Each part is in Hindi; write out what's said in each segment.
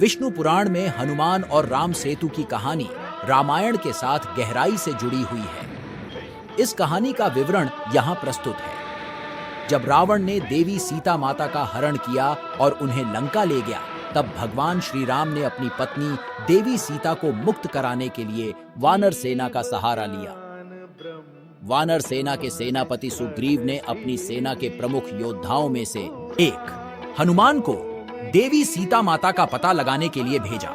विष्णु पुराण में हनुमान और राम सेतु की कहानी रामायण के साथ गहराई से जुड़ी हुई है। इस कहानी का विवरण यहाँ प्रस्तुत है। जब रावण ने देवी सीता माता का हरण किया और उन्हें लंका ले गया, तब भगवान श्री राम ने अपनी पत्नी देवी सीता को मुक्त कराने के लिए वानर सेना का सहारा लिया। वानर सेना के सेनापति सुग्रीव ने अपनी सेना के प्रमुख योद्धाओं में से एक हनुमान को देवी सीता माता का पता लगाने के लिए भेजा।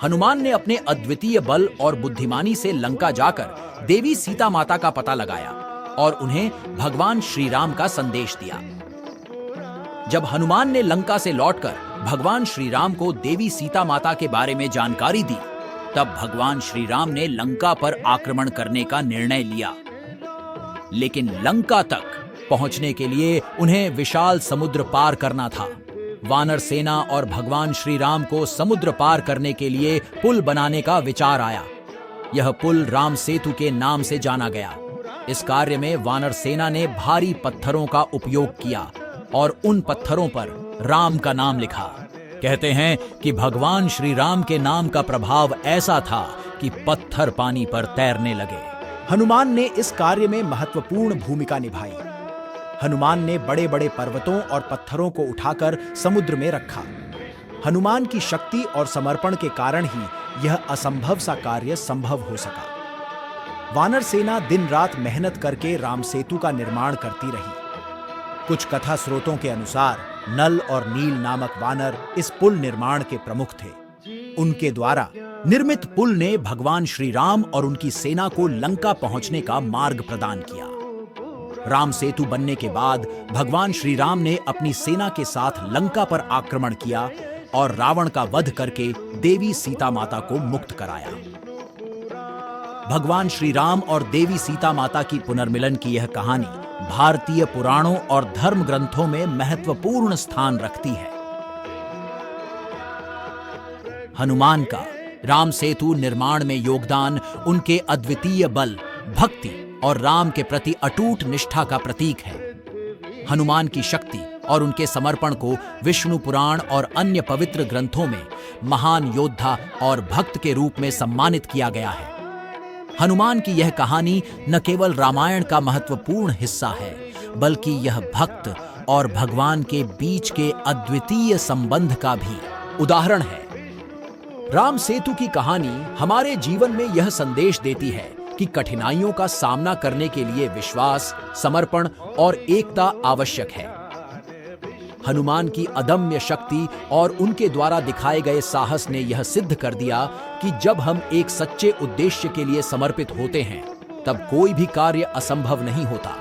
हनुमान ने अपने अद्वितीय बल और बुद्धिमानी से लंका जाकर देवी सीता माता का पता लगाया और उन्हें भगवान श्री राम का संदेश दिया। जब हनुमान ने लंका से लौटकर भगवान श्री राम को देवी सीता माता के बारे में जानकारी दी, तब भगवान श्री राम ने लंका पर आक्रमण करने का निर्णय लिया। लेकिन लंका तक पहुंचने के लिए उन्हें विशाल समुद्र पार करना था। वानर सेना और भगवान श्री राम को समुद्र पार करने के लिए पुल बनाने का विचार आया। यह पुल राम सेतु के नाम से जाना गया। इस कार्य में वानर सेना ने भारी पत्थरों का उपयोग किया और उन पत्थरों पर राम का नाम लिखा। कहते हैं कि भगवान श्री राम के नाम का प्रभाव ऐसा था कि पत्थर पानी पर तैरने लगे। हनुमान ने इस कार्य में महत्वपूर्ण भूमिका निभाई। हनुमान ने बड़े बड़े पर्वतों और पत्थरों को उठाकर समुद्र में रखा। हनुमान की शक्ति और समर्पण के कारण ही यह असंभव सा कार्य संभव हो सका। वानर सेना दिन रात मेहनत करके राम सेतु का निर्माण करती रही। कुछ कथा स्रोतों के अनुसार नल और नील नामक वानर इस पुल निर्माण के प्रमुख थे। उनके द्वारा निर्मित पुल ने भगवान श्री राम और उनकी सेना को लंका पहुंचने का मार्ग प्रदान किया। राम सेतु बनने के बाद भगवान श्री राम ने अपनी सेना के साथ लंका पर आक्रमण किया और रावण का वध करके देवी सीता माता को मुक्त कराया। भगवान श्री राम और देवी सीता माता की पुनर्मिलन की यह कहानी भारतीय पुराणों और धर्म ग्रंथों में महत्वपूर्ण स्थान रखती है। हनुमान का राम सेतु निर्माण में योगदान उनके अद्वितीय बल, भक्ति और राम के प्रति अटूट निष्ठा का प्रतीक है। हनुमान की शक्ति और उनके समर्पण को विष्णु पुराण और अन्य पवित्र ग्रंथों में महान योद्धा और भक्त के रूप में सम्मानित किया गया है। हनुमान की यह कहानी न केवल रामायण का महत्वपूर्ण हिस्सा है, बल्कि यह भक्त और भगवान के बीच के अद्वितीय संबंध का भी उदाहरण है। राम सेतु की कहानी हमारे जीवन में यह संदेश देती है कि कठिनाइयों का सामना करने के लिए विश्वास, समर्पण और एकता आवश्यक है। हनुमान की अदम्य शक्ति और उनके द्वारा दिखाए गए साहस ने यह सिद्ध कर दिया कि जब हम एक सच्चे उद्देश्य के लिए समर्पित होते हैं, तब कोई भी कार्य असंभव नहीं होता।